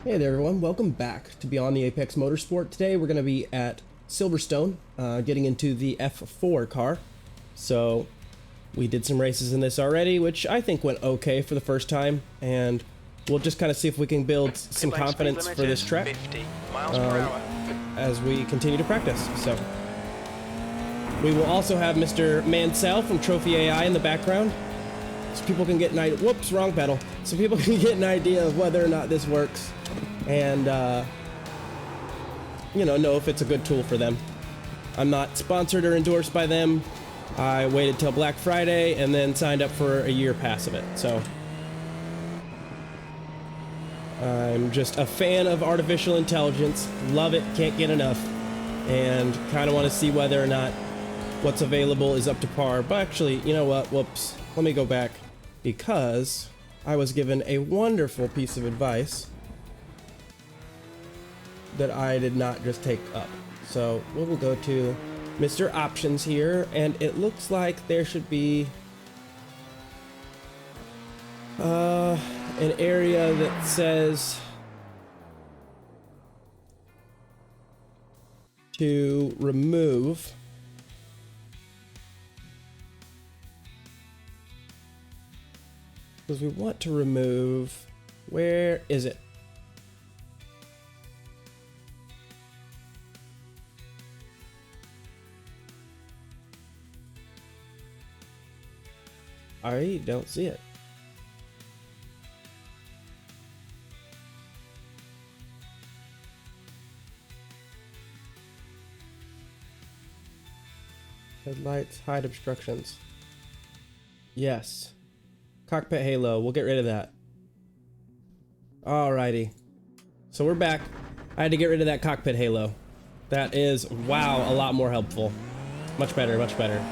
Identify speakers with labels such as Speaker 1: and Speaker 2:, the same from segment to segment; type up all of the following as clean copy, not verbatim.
Speaker 1: Hey there everyone, welcome back to Beyond the Apex Motorsport. Today we're going to be at Silverstone, getting into the F4 car. So we did some races in this already, which I think went okay for the first time, and we'll just kind of see if we can build some confidence for this track
Speaker 2: 50 miles per hour.
Speaker 1: as we continue to practice. So we will also have Mr. Mansell from Trophy AI in the background, so people can get an idea. Whoops, wrong pedal. So people can get an idea of whether or not this works, and you know if it's a good tool for them. I'm not sponsored or endorsed by them. I waited till Black Friday and then signed up for a year pass of it. So I'm just a fan of artificial intelligence. Love it, can't get enough, and kind of want to see whether or not what's available is up to par. But actually, you know what? Whoops. Let me go back, because I was given a wonderful piece of advice that I did not just take up. So we will go to Mr. Options here, and it looks like there should be an area that says to remove. Because we want to remove, where is it? I don't see it. Headlights, hide obstructions. Yes. Cockpit halo, we'll get rid of that. Alrighty. So we're back. I had to get rid of that cockpit halo. That is, wow, a lot more helpful. Much better, much better.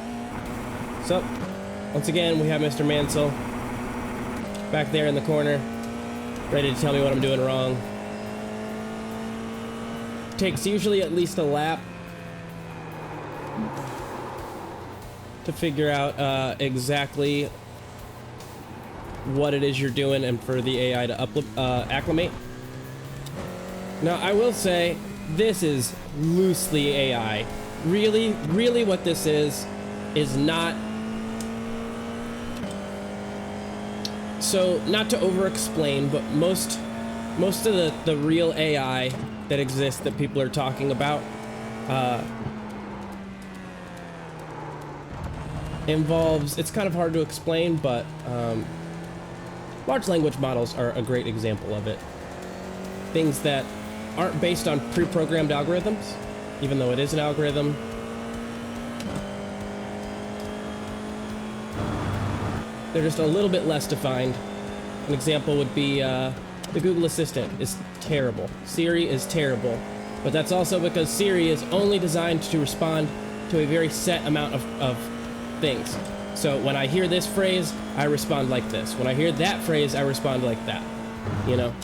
Speaker 1: So, once again, we have Mr. Mansell back there in the corner, ready to tell me what I'm doing wrong. Takes usually at least a lap to figure out exactly what it is you're doing and for the AI to acclimate. Now, I will say, this is loosely AI. Really what this is not... So, not to over-explain, but most of the real AI that exists that people are talking about involves... It's kind of hard to explain, but large language models are a great example of it. Things that aren't based on pre-programmed algorithms, even though it is an algorithm. They're just a little bit less defined. An example would be the Google Assistant is terrible. Siri is terrible. But that's also because Siri is only designed to respond to a very set amount of things. So when I hear this phrase, I respond like this. When I hear that phrase, I respond like that. You know?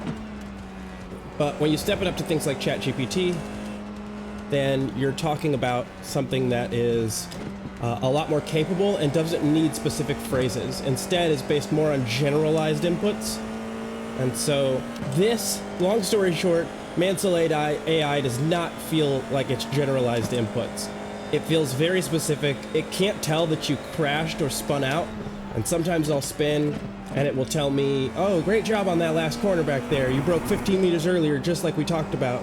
Speaker 1: But when you step it up to things like ChatGPT, then you're talking about something that is a lot more capable and doesn't need specific phrases. Instead, is based more on generalized inputs. And so this, long story short, Mansell AI does not feel like it's generalized inputs. It feels very specific. It can't tell that you crashed or spun out. And sometimes I'll spin and it will tell me, oh, great job on that last corner back there. You broke 15 meters earlier, just like we talked about.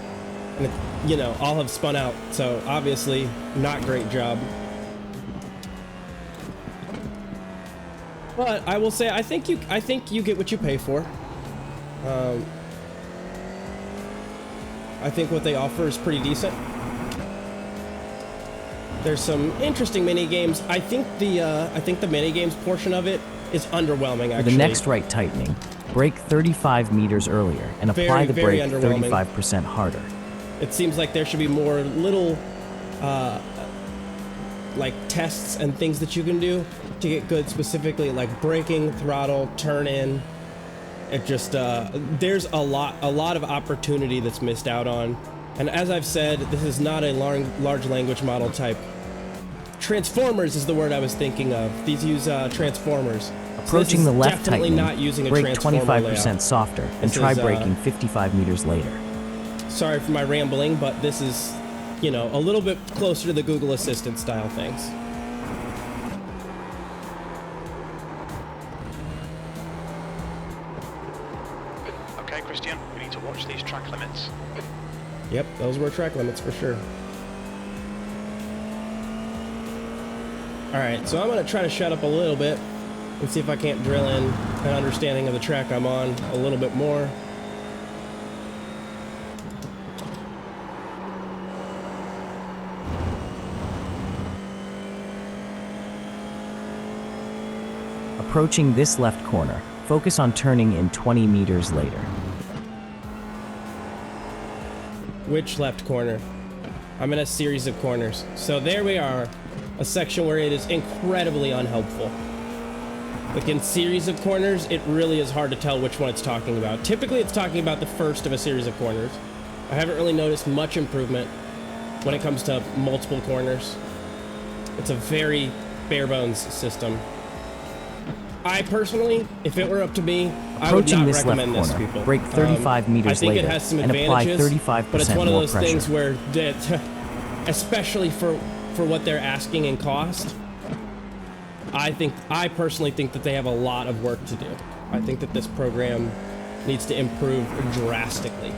Speaker 1: And it, you know, I'll have spun out. So obviously, not great job. But I will say, I think you get what you pay for. I think what they offer is pretty decent. There's some interesting mini games. I think the mini games portion of it is underwhelming. Actually,
Speaker 3: for the next right tightening, brake 35 meters earlier and apply the brake 35% harder.
Speaker 1: It seems like there should be more little like tests and things that you can do to get good, specifically like braking, throttle, turn in. It just there's a lot of opportunity that's missed out on. And as I've said, this is not a large language model type. Transformers is the word I was thinking of. These use transformers.
Speaker 3: Approaching the left tightening,
Speaker 1: not using a
Speaker 3: brake
Speaker 1: transformer
Speaker 3: 25%
Speaker 1: layout.
Speaker 3: softer, and
Speaker 1: This
Speaker 3: try
Speaker 1: is,
Speaker 3: braking 55 meters later.
Speaker 1: Sorry for my rambling, but this is, you know, a little bit closer to the Google Assistant style things.
Speaker 2: Okay, Christian, we need to watch these track limits.
Speaker 1: Yep, those were track limits for sure. Alright, so I'm going to try to shut up a little bit and see if I can't drill in an understanding of the track I'm on a little bit more.
Speaker 3: Approaching this left corner, focus on turning in 20 meters later.
Speaker 1: Which left corner? I'm in a series of corners. So there we are, a section where it is incredibly unhelpful. Like in series of corners, it really is hard to tell which one it's talking about. Typically, it's talking about the first of a series of corners. I haven't really noticed much improvement when it comes to multiple corners. It's a very bare bones system. I personally, if it were up to me, I would not recommend this, people.
Speaker 3: Brake 35 meters
Speaker 1: I think
Speaker 3: later,
Speaker 1: it has some
Speaker 3: and apply
Speaker 1: advantages,
Speaker 3: 35%
Speaker 1: but it's one of
Speaker 3: more
Speaker 1: those
Speaker 3: pressure.
Speaker 1: things where, especially for what they're asking in cost, I personally think that they have a lot of work to do. I think that this program needs to improve drastically.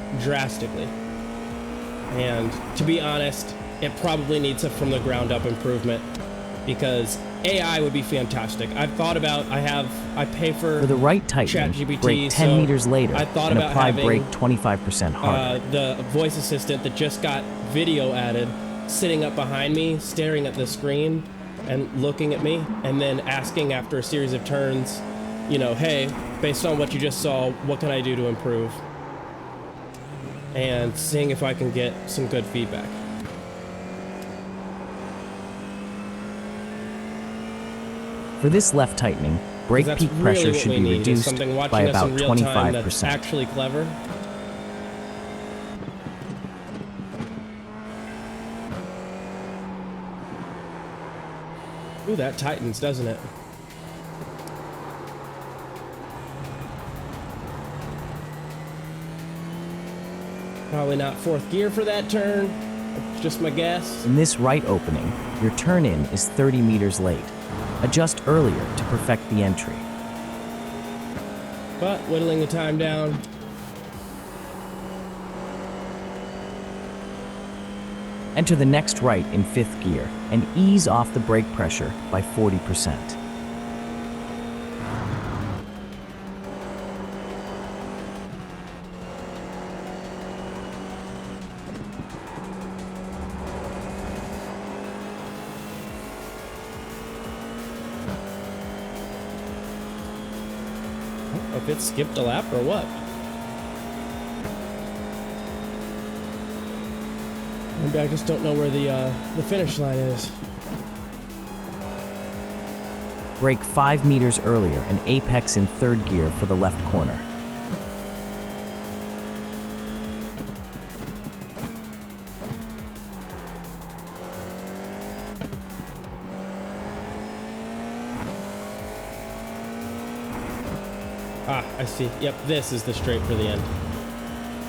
Speaker 1: And to be honest, it probably needs a from the ground up improvement, because AI would be fantastic. I've thought about, I pay for
Speaker 3: the right tightening,
Speaker 1: ChatGPT,
Speaker 3: brake 10
Speaker 1: so
Speaker 3: meters later,
Speaker 1: I thought
Speaker 3: and
Speaker 1: about
Speaker 3: apply
Speaker 1: having,
Speaker 3: brake 25% harder.
Speaker 1: the voice assistant that just got video added, sitting up behind me, staring at the screen and looking at me, and then asking after a series of turns, you know, hey, based on what you just saw, what can I do to improve? And seeing if I can get some good feedback.
Speaker 3: For this left tightening, brake peak pressure should be reduced by about 25%.
Speaker 1: That's actually clever. Ooh, that tightens, doesn't it? Probably not fourth gear for that turn. That's just my guess.
Speaker 3: In this right opening, your turn-in is 30 meters late. Adjust earlier to perfect the entry.
Speaker 1: But whittling the time down.
Speaker 3: Enter the next right in 5th gear and ease off the brake pressure by 40%.
Speaker 1: If it skipped a lap or what? Maybe I just don't know where the finish line is.
Speaker 3: Brake 5 meters earlier and apex in 3rd gear for the left corner.
Speaker 1: Ah, I see. Yep, this is the straight for the end.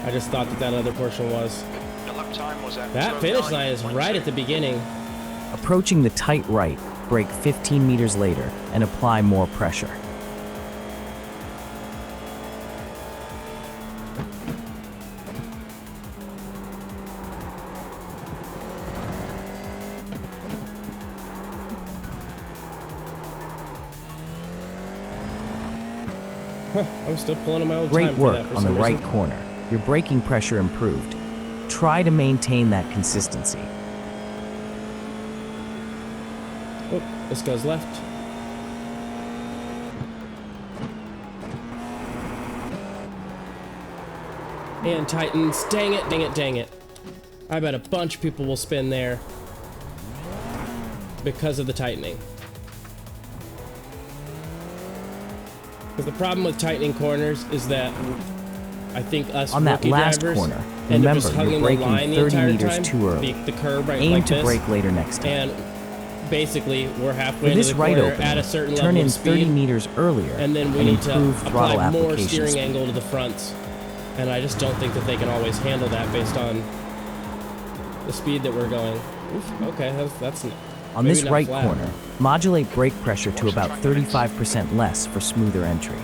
Speaker 1: I just thought that that other portion was.
Speaker 2: The lap time was at
Speaker 1: That finish line is right at the beginning.
Speaker 3: Approaching the tight right, brake 15 meters later and apply more pressure.
Speaker 1: I'm still pulling on my old
Speaker 3: Great
Speaker 1: time for
Speaker 3: work
Speaker 1: that for
Speaker 3: on the
Speaker 1: some
Speaker 3: right
Speaker 1: reason.
Speaker 3: corner. Your braking pressure improved. Try to maintain that consistency.
Speaker 1: Oh, this goes left. And tightens. Dang it, dang it, dang it. I bet a bunch of people will spin there because of the tightening. Because the problem with tightening corners is that I think us
Speaker 3: On that
Speaker 1: rookie
Speaker 3: last
Speaker 1: drivers
Speaker 3: corner,
Speaker 1: end up
Speaker 3: remember
Speaker 1: just
Speaker 3: you're
Speaker 1: hugging the
Speaker 3: braking
Speaker 1: line the
Speaker 3: 30
Speaker 1: entire
Speaker 3: meters
Speaker 1: time,
Speaker 3: too early.
Speaker 1: the curb right
Speaker 3: Aim
Speaker 1: like
Speaker 3: to
Speaker 1: this,
Speaker 3: brake later next time.
Speaker 1: and basically we're halfway
Speaker 3: For
Speaker 1: into
Speaker 3: this
Speaker 1: the
Speaker 3: right
Speaker 1: corner
Speaker 3: opening,
Speaker 1: at a certain
Speaker 3: turn
Speaker 1: level
Speaker 3: in
Speaker 1: of
Speaker 3: 30
Speaker 1: speed,
Speaker 3: meters earlier
Speaker 1: and then we need to
Speaker 3: improve throttle
Speaker 1: apply more
Speaker 3: application
Speaker 1: steering
Speaker 3: speed.
Speaker 1: angle to the fronts. And I just don't think that they can always handle that based on the speed that we're going. Oof, okay, that's
Speaker 3: On
Speaker 1: maybe
Speaker 3: this
Speaker 1: not
Speaker 3: right
Speaker 1: flat.
Speaker 3: corner, modulate brake pressure to about 35% less for smoother entry.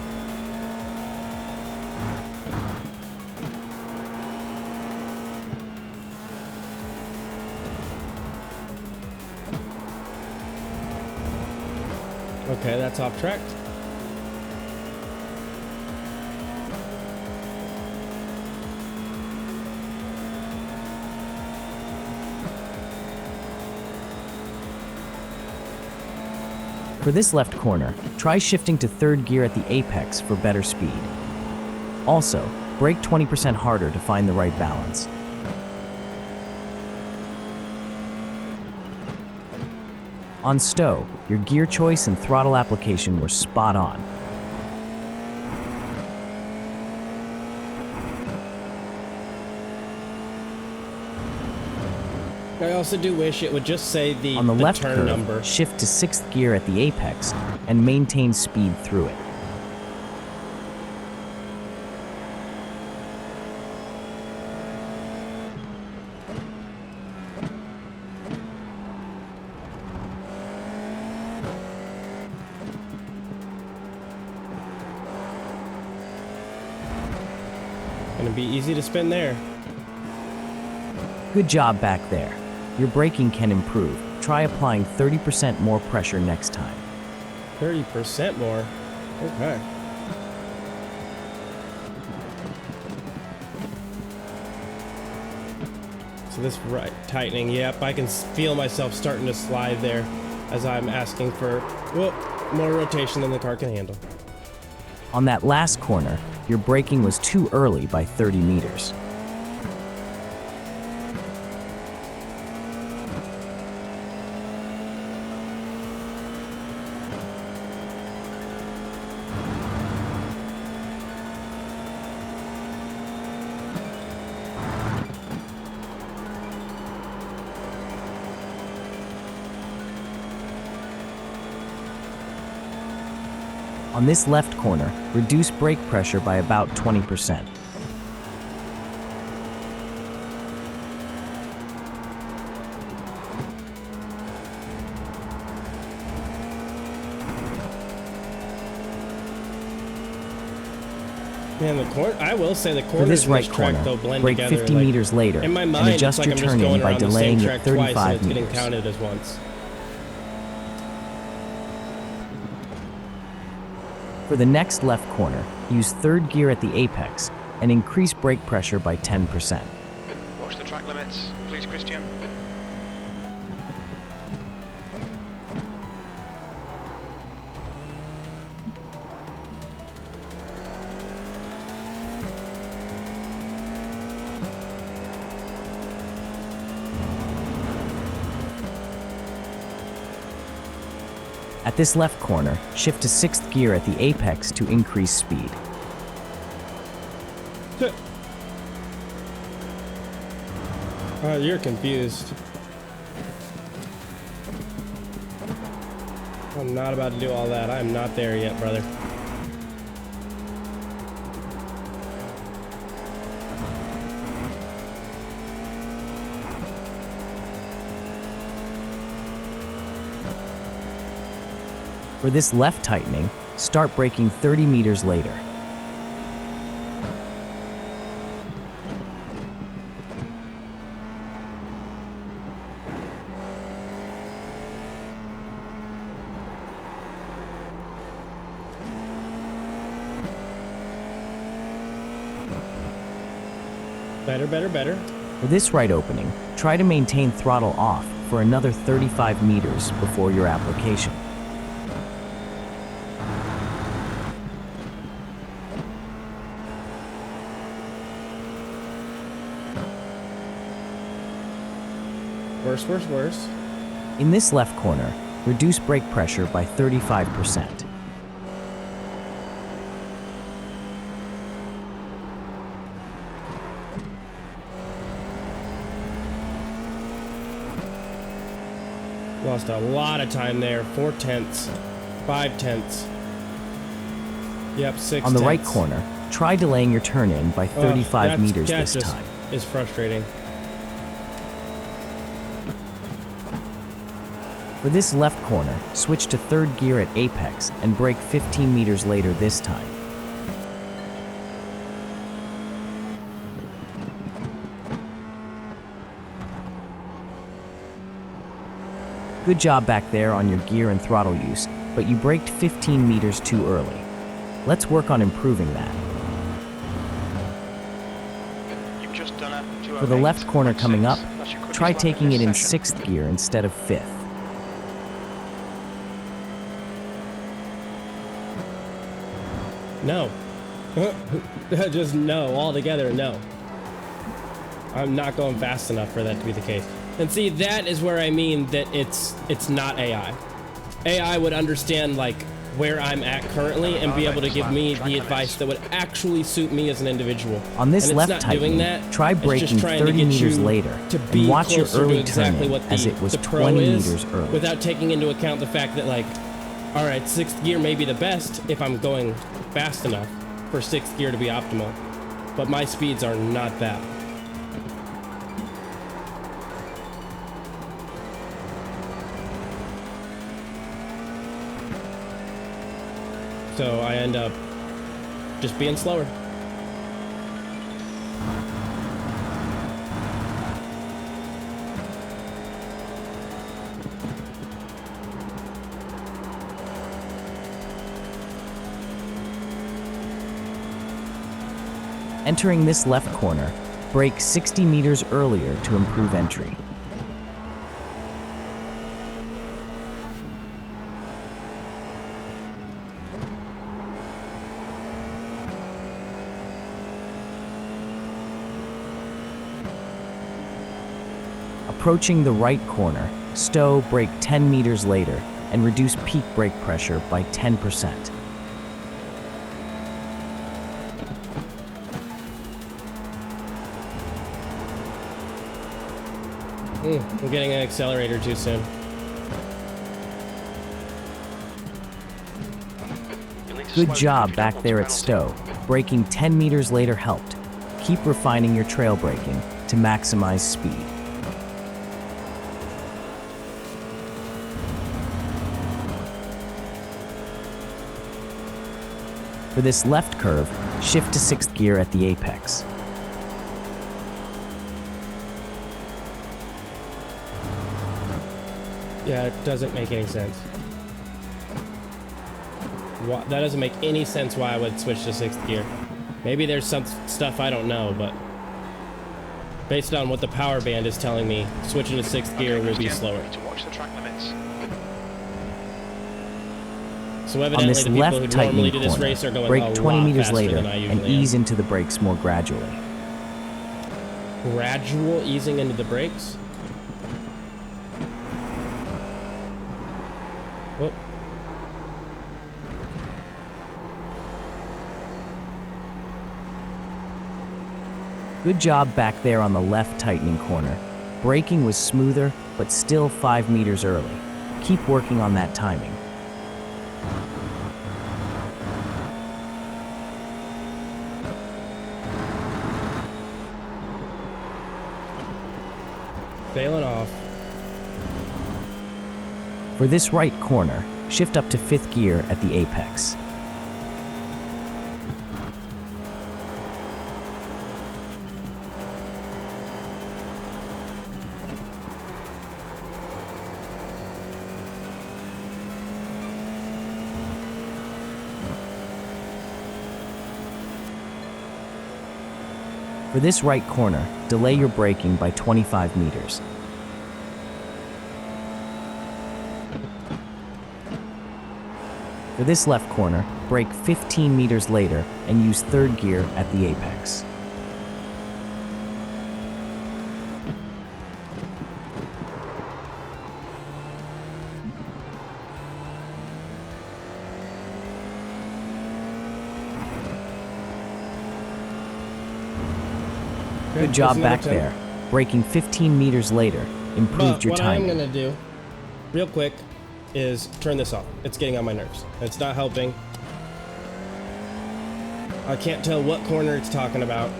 Speaker 1: Okay, that's off track.
Speaker 3: For this left corner, try shifting to third gear at the apex for better speed. Also, brake 20% harder to find the right balance. On stow, your gear choice and throttle application were spot on.
Speaker 1: I also do wish it would just say the
Speaker 3: On the left
Speaker 1: turn
Speaker 3: curve,
Speaker 1: number.
Speaker 3: shift to 6th gear at the apex and maintain speed through it.
Speaker 1: Gonna be easy to spin there.
Speaker 3: Good job back there. Your braking can improve. Try applying 30% more pressure next time.
Speaker 1: 30% more. Okay. So this right tightening, yep, I can feel myself starting to slide there as I'm asking for, whoop, more rotation than the car can handle.
Speaker 3: On that last corner, your braking was too early by 30 meters. On this left corner, reduce brake pressure by about 20%.
Speaker 1: Man, the corner, I will say the
Speaker 3: For
Speaker 1: corners
Speaker 3: this
Speaker 1: in
Speaker 3: right
Speaker 1: this track
Speaker 3: corner,
Speaker 1: though blend
Speaker 3: brake
Speaker 1: together.
Speaker 3: 50
Speaker 1: like,
Speaker 3: meters later
Speaker 1: in my
Speaker 3: and
Speaker 1: mind,
Speaker 3: adjust
Speaker 1: it's like
Speaker 3: your
Speaker 1: I'm just
Speaker 3: turning
Speaker 1: going
Speaker 3: by
Speaker 1: around the
Speaker 3: delaying
Speaker 1: same
Speaker 3: at
Speaker 1: track twice and
Speaker 3: 35
Speaker 1: it's getting
Speaker 3: meters.
Speaker 1: counted as once.
Speaker 3: For the next left corner, use third gear at the apex and increase brake pressure by 10%.
Speaker 2: Watch the track limits, please, Christian.
Speaker 3: At this left corner, shift to 6th gear at the apex to increase speed.
Speaker 1: You're confused. I'm not about to do all that. I'm not there yet, brother.
Speaker 3: For this left tightening, start braking 30 meters later.
Speaker 1: Better, better, better.
Speaker 3: For this right opening, try to maintain throttle off for another 35 meters before your application.
Speaker 1: Worse, worse, worse.
Speaker 3: In this left corner, reduce brake pressure by 35%.
Speaker 1: Lost a lot of time there. 4 tenths, 5 tenths. Yep, 6 tenths.
Speaker 3: On the right corner, try delaying your turn in by 35 meters this
Speaker 1: just
Speaker 3: time.
Speaker 1: Is frustrating.
Speaker 3: For this left corner, switch to third gear at apex and brake 15 meters later this time. Good job back there on your gear and throttle use, but you braked 15 meters too early. Let's work on improving that.
Speaker 2: You've just done a 208.
Speaker 3: For the left corner coming up,
Speaker 2: That's your quickest
Speaker 3: try
Speaker 2: lap of
Speaker 3: taking
Speaker 2: this
Speaker 3: it in
Speaker 2: session.
Speaker 3: 6th gear instead of 5th.
Speaker 1: No. Just no, altogether no. I'm not going fast enough for that to be the case. And see, that is where I mean that it's not AI. AI would understand like where I'm at currently and be able to give me the advice that would actually suit me as an individual.
Speaker 3: On this
Speaker 1: And it's
Speaker 3: left
Speaker 1: not doing
Speaker 3: tightening,
Speaker 1: that.
Speaker 3: try
Speaker 1: It's just
Speaker 3: braking
Speaker 1: trying to
Speaker 3: 30
Speaker 1: get
Speaker 3: meters
Speaker 1: you
Speaker 3: later
Speaker 1: to
Speaker 3: and
Speaker 1: be
Speaker 3: watch your
Speaker 1: closer to
Speaker 3: early
Speaker 1: exactly
Speaker 3: turn
Speaker 1: what
Speaker 3: as it was
Speaker 1: the pro
Speaker 3: 20
Speaker 1: is,
Speaker 3: meters early.
Speaker 1: without taking into account the fact that like, all right, 6th gear may be the best if I'm going fast enough for 6th gear to be optimal, but my speeds are not that. So I end up just being slower.
Speaker 3: Entering this left corner, brake 60 meters earlier to improve entry. Approaching the right corner, stow, brake 10 meters later, and reduce peak brake pressure by 10%.
Speaker 1: I'm getting an accelerator too soon.
Speaker 2: You'll need to
Speaker 3: Good
Speaker 2: slow
Speaker 3: job
Speaker 2: if you don't
Speaker 3: back
Speaker 2: want
Speaker 3: there
Speaker 2: to
Speaker 3: at
Speaker 2: pedal
Speaker 3: stow. Braking 10 meters later helped. Keep refining your trail braking to maximize speed. For this left curve, shift to 6th gear at the apex.
Speaker 1: Yeah, it doesn't make any sense. That doesn't make any sense why I would switch to 6th gear. Maybe there's some stuff I don't know, but based on what the power band is telling me, switching to 6th gear will be
Speaker 2: Christian,
Speaker 1: slower.
Speaker 2: you need to watch the track limits.
Speaker 1: So
Speaker 3: On
Speaker 1: evidently
Speaker 3: this
Speaker 1: the people who
Speaker 3: left
Speaker 1: normally
Speaker 3: tightening
Speaker 1: do this
Speaker 3: corner,
Speaker 1: race are going
Speaker 3: brake
Speaker 1: a
Speaker 3: 20
Speaker 1: lot
Speaker 3: meters
Speaker 1: faster
Speaker 3: later
Speaker 1: than I
Speaker 3: and
Speaker 1: usually
Speaker 3: ease into the brakes more gradually.
Speaker 1: am. Gradual easing into the brakes? Whoop.
Speaker 3: Good job back there on the left tightening corner. Braking was smoother, but still 5 meters early. Keep working on that timing.
Speaker 1: Failing off.
Speaker 3: For this right corner, shift up to 5th gear at the apex. For this right corner, delay your braking by 25 meters. For this left corner, brake 15 meters later and use 3rd gear at the apex.
Speaker 1: Okay,
Speaker 3: Good job
Speaker 1: that's
Speaker 3: back
Speaker 1: another
Speaker 3: there. Braking 15 meters later improved
Speaker 1: But
Speaker 3: your
Speaker 1: what
Speaker 3: timing.
Speaker 1: I'm gonna do real quick, is turn this off. It's getting on my nerves. It's not helping. I can't tell what corner it's talking about.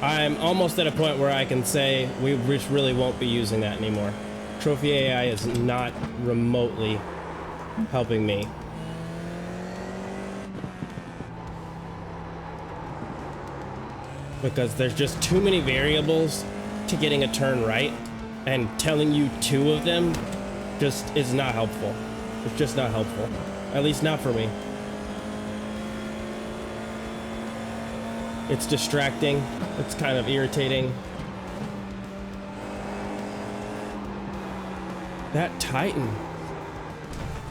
Speaker 1: I'm almost at a point where I can say we just really won't be using that anymore. Trophy AI is not remotely helping me. Because there's just too many variables to getting a turn right, and telling you 2 of them just is not helpful. It's just not helpful. At least not for me. It's distracting. It's kind of irritating. That Titan.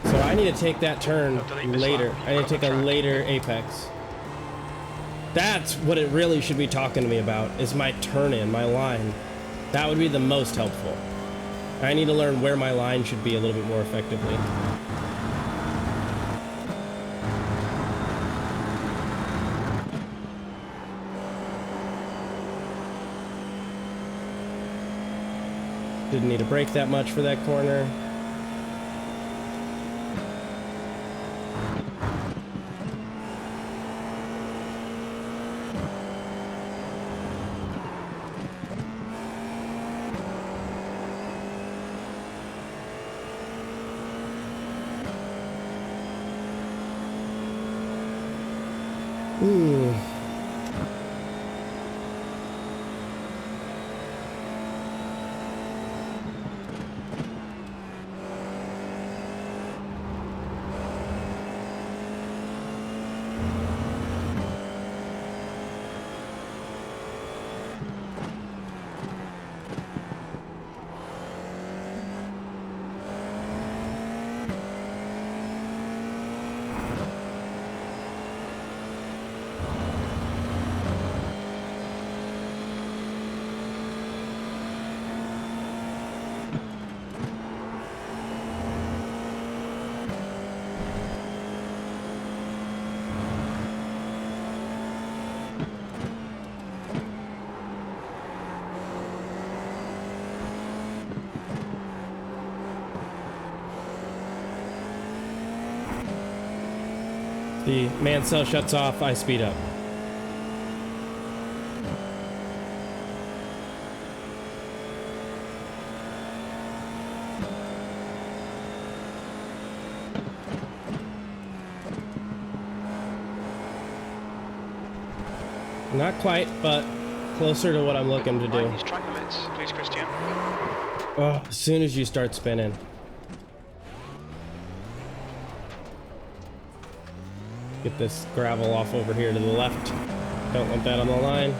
Speaker 1: So I need to take that turn later. I need to take a later apex. That's what it really should be talking to me about, is my turn in, my line. That would be the most helpful. I need to learn where my line should be a little bit more effectively. Didn't need to brake that much for that corner. The man cell shuts off, I speed up. Not quite, but closer to what I'm looking to do.
Speaker 2: These track limits, please, Christian.
Speaker 1: Oh, as soon as you start spinning. Get this gravel off over here to the left. Don't want that on the line.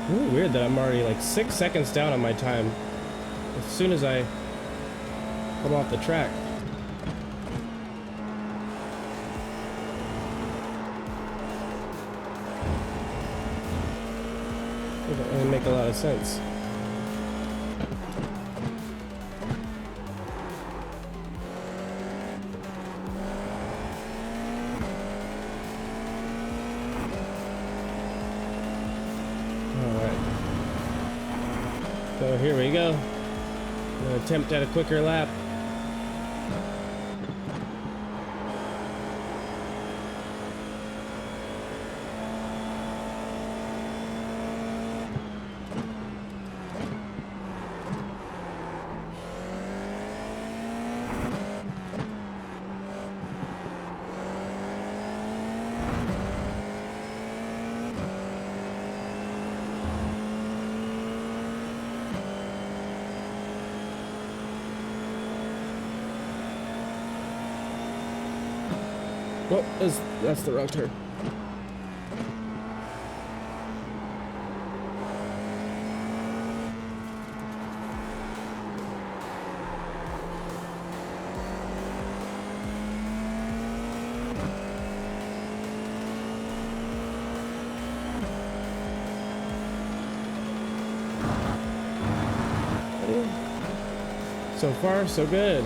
Speaker 1: Really weird that I'm already like 6 seconds down on my time as soon as I come off the track. It doesn't really make a lot of sense. So here we go. I'm gonna attempt at a quicker lap. Oh, that's the wrong turn. So far, so good.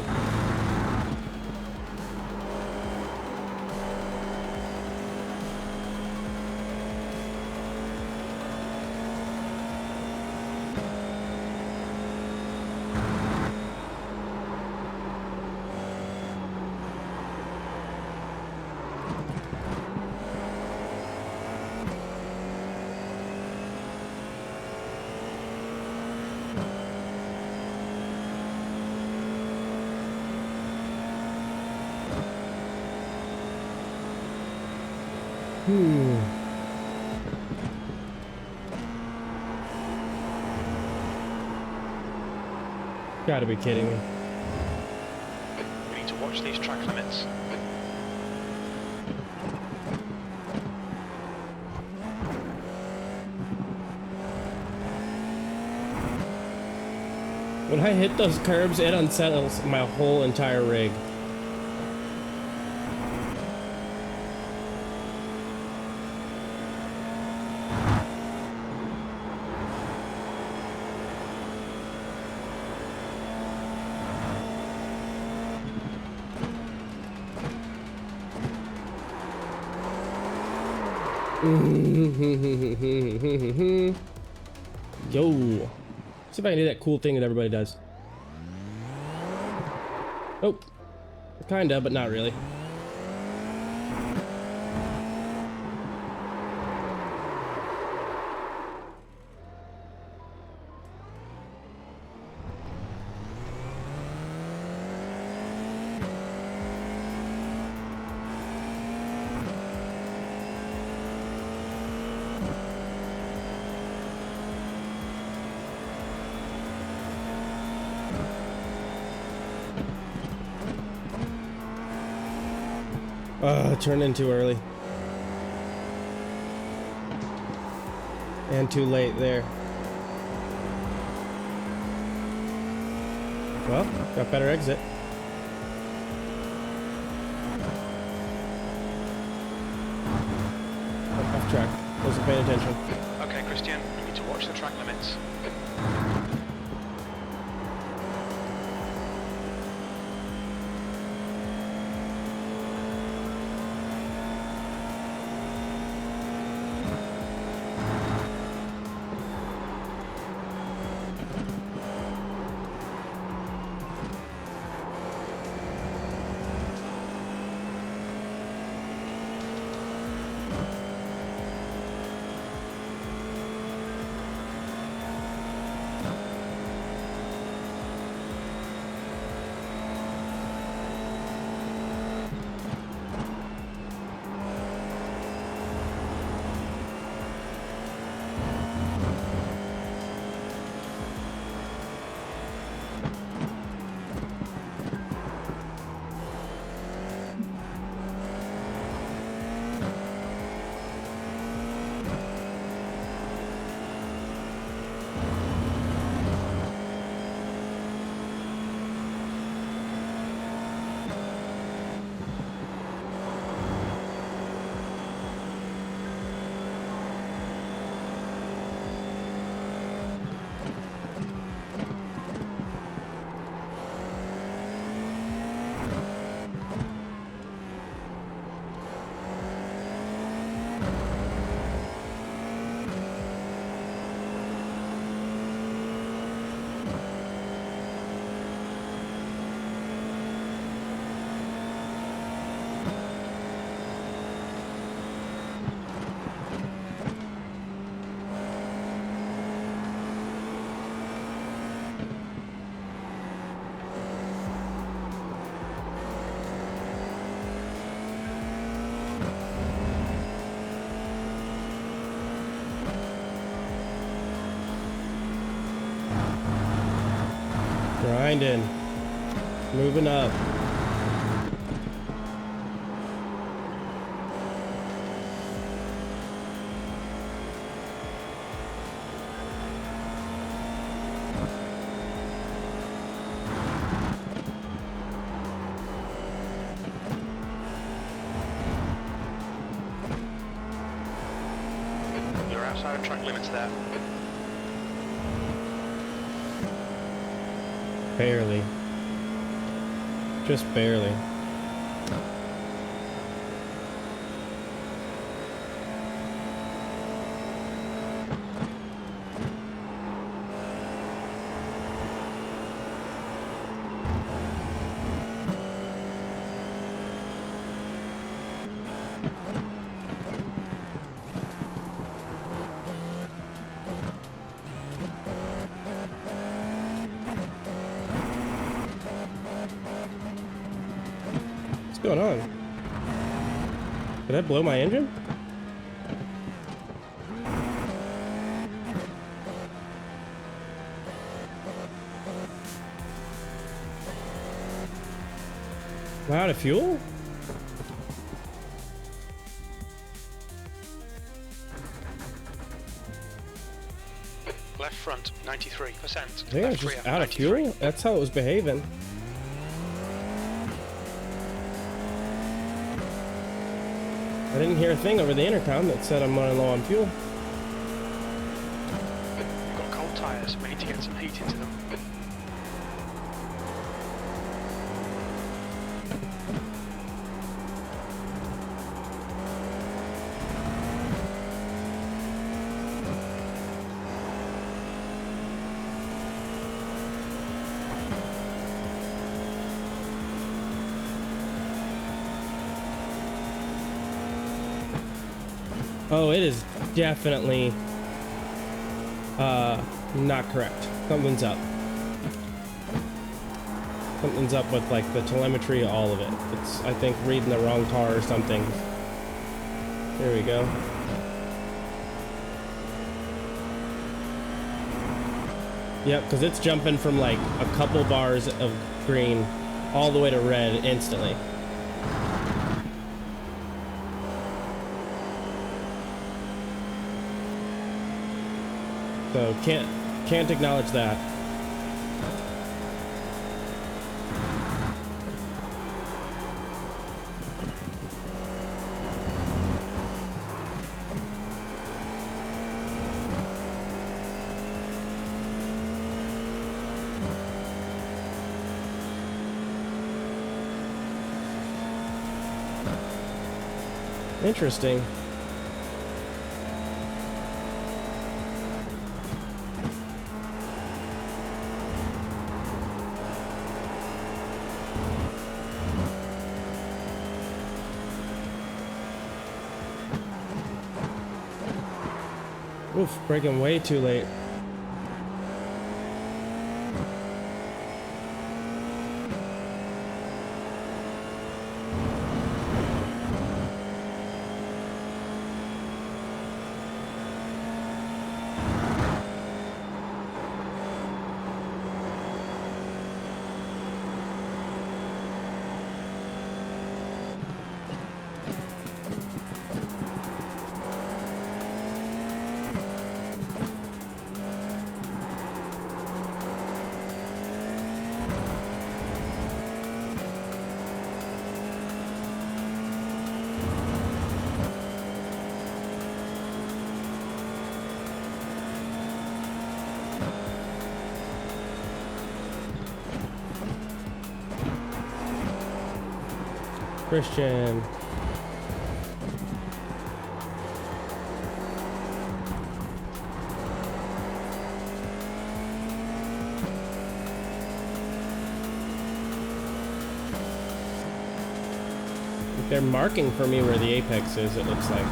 Speaker 1: Gotta be kidding me.
Speaker 2: We need to watch these track limits.
Speaker 1: When I hit those curbs, it unsettles my whole entire rig. Yo. See if I can do that cool thing that everybody does. Oh. Kinda, but not really. Turned in too early. And too late there. Well, got better exit. Oh, off track. Wasn't paying attention.
Speaker 2: Okay, Christian, we need to watch the track limits.
Speaker 1: Grinding. Moving up.
Speaker 2: outside of track limits there.
Speaker 1: Barely. Just barely. What's going on? Did I blow my engine? Am I out of fuel?
Speaker 2: Left front, 93%.
Speaker 1: I think I was
Speaker 2: Left
Speaker 1: just
Speaker 2: rear,
Speaker 1: out of
Speaker 2: 93.
Speaker 1: fuel? That's how it was behaving. I didn't hear a thing over the intercom that said I'm running low on fuel.
Speaker 2: We've got cold tyres. We need to get some heat into them.
Speaker 1: Oh, it is definitely not correct. Something's up. Something's up with like the telemetry, all of it. It's, I think, reading the wrong car or something. Here we go. Yep, because it's jumping from like a couple bars of green all the way to red instantly. So can't acknowledge that. Interesting. Oof, braking way too late. Christian. They're marking for me where the apex is, it looks like.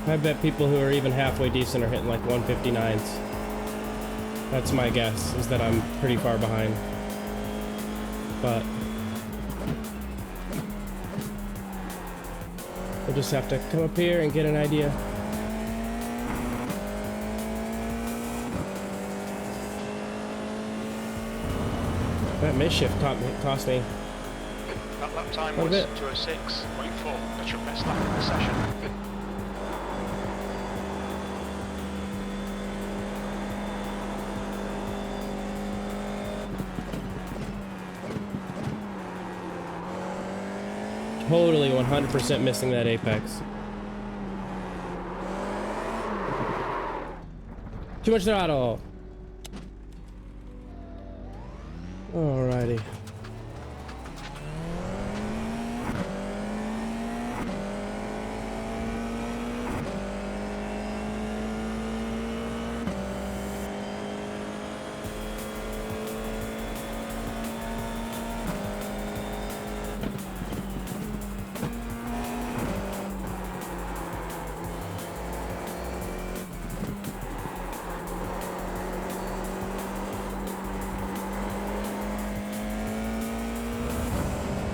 Speaker 1: I bet people who are even halfway decent are hitting like 159s. That's my guess, is that I'm pretty far behind. But we'll just have to come up here and get an idea. That misshift cost me.
Speaker 2: That lap time
Speaker 1: Quite a
Speaker 2: was
Speaker 1: bit.
Speaker 2: 2:06.4. That's your best lap of the session.
Speaker 1: Totally 100% missing that apex. Too much throttle. Alrighty.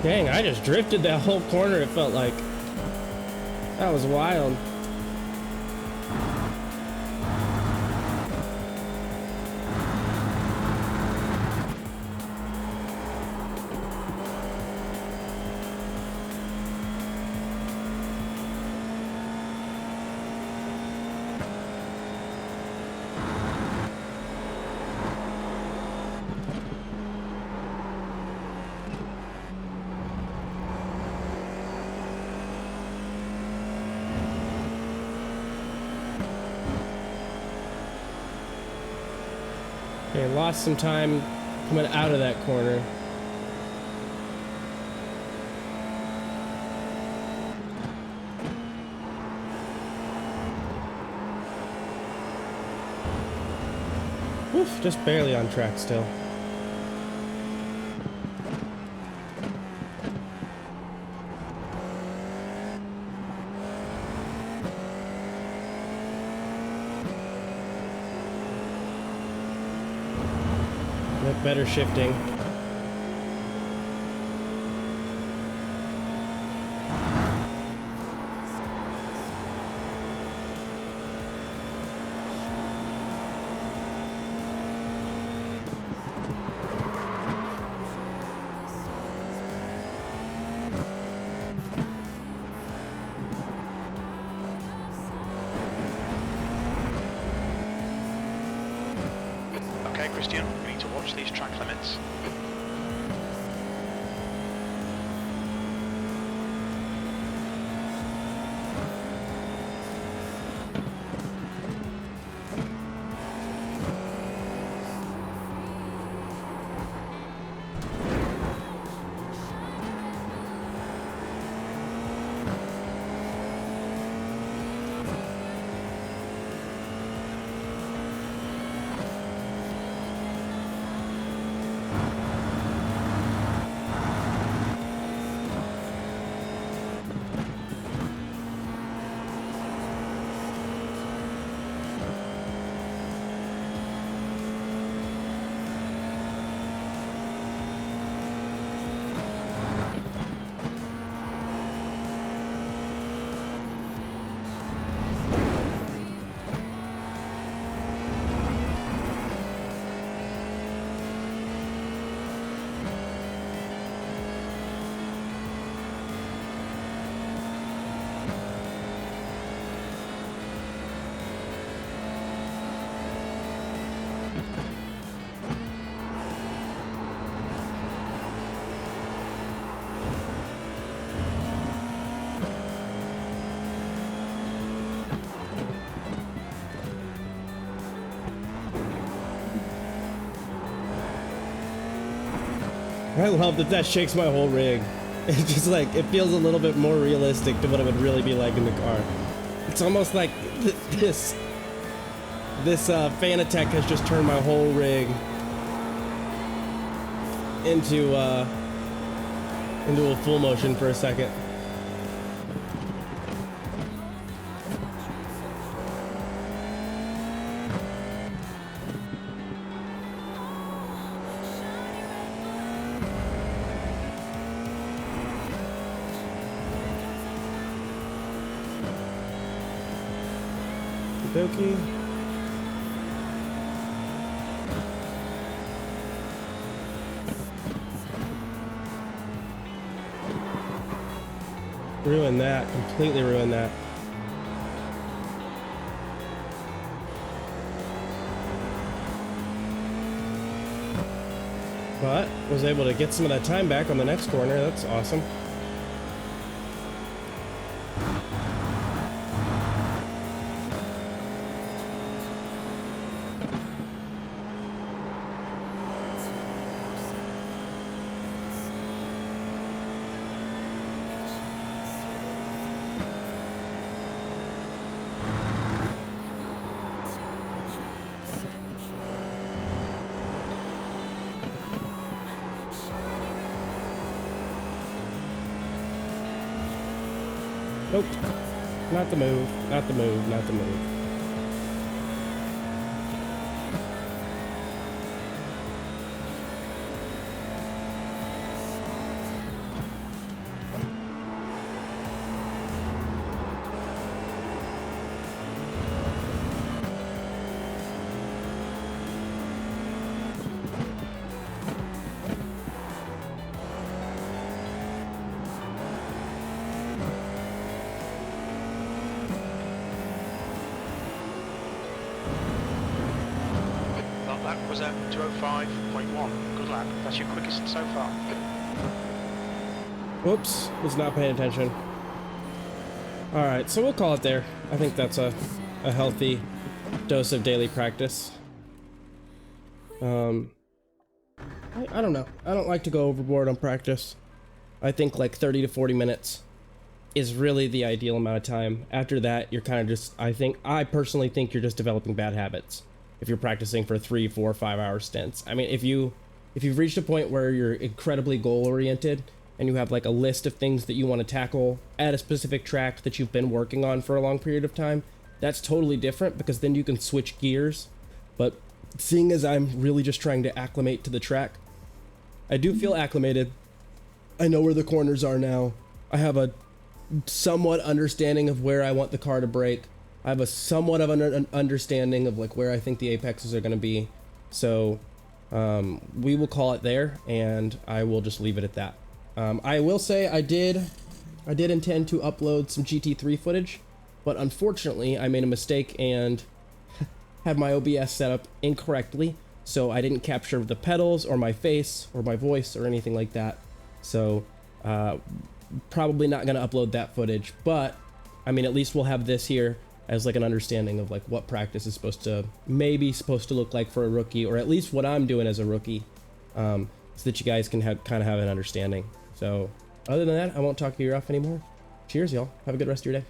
Speaker 1: Dang, I just drifted that whole corner, it felt like. That was wild. Okay, lost some time coming out of that corner. Oof, just barely on track still. Better shifting.
Speaker 2: Okay, Christian, we need to watch these track limits. I love that that shakes my whole rig. It's just like, it feels a little bit more realistic to what it would really be like in the car. It's almost like this Fanatec has just turned my whole rig into a full motion for a second. dokey. Ruin that, completely ruin that. But was able to get some of that time back on the next corner. That's awesome. Nope. Not the move. Not the move. Not the move.
Speaker 4: That was at 205.1. Good lad. That's your quickest so far.
Speaker 2: Whoops. Was not paying attention. Alright, so we'll call it there. I think that's a healthy dose of daily practice. I don't know. I don't like to go overboard on practice. I think like 30 to 40 minutes is really the ideal amount of time. After that, you're kind of just, I personally think you're just developing bad habits if you're practicing for 3, 4, 5 hour stints. I mean, if you've reached a point where you're incredibly goal oriented and you have like a list of things that you want to tackle at a specific track that you've been working on for a long period of time, that's totally different because then you can switch gears. But seeing as I'm really just trying to acclimate to the track, I do feel acclimated. I know where the corners are now. I have a somewhat understanding of where I want the car to brake. I have a somewhat of an understanding of like where I think the apexes are going to be. So we will call it there, and I will just leave it at that. I will say I did intend to upload some GT3 footage, but unfortunately I made a mistake and had my OBS set up incorrectly, so I didn't capture the pedals or my face or my voice or anything like that. So probably not going to upload that footage, but I mean, at least we'll have this here as like an understanding of like what practice is supposed to look like for a rookie, or at least what I'm doing as a rookie, so that you guys can kind of have an understanding. So other than that, I won't talk your ear off anymore. Cheers, y'all. Have a good rest of your day.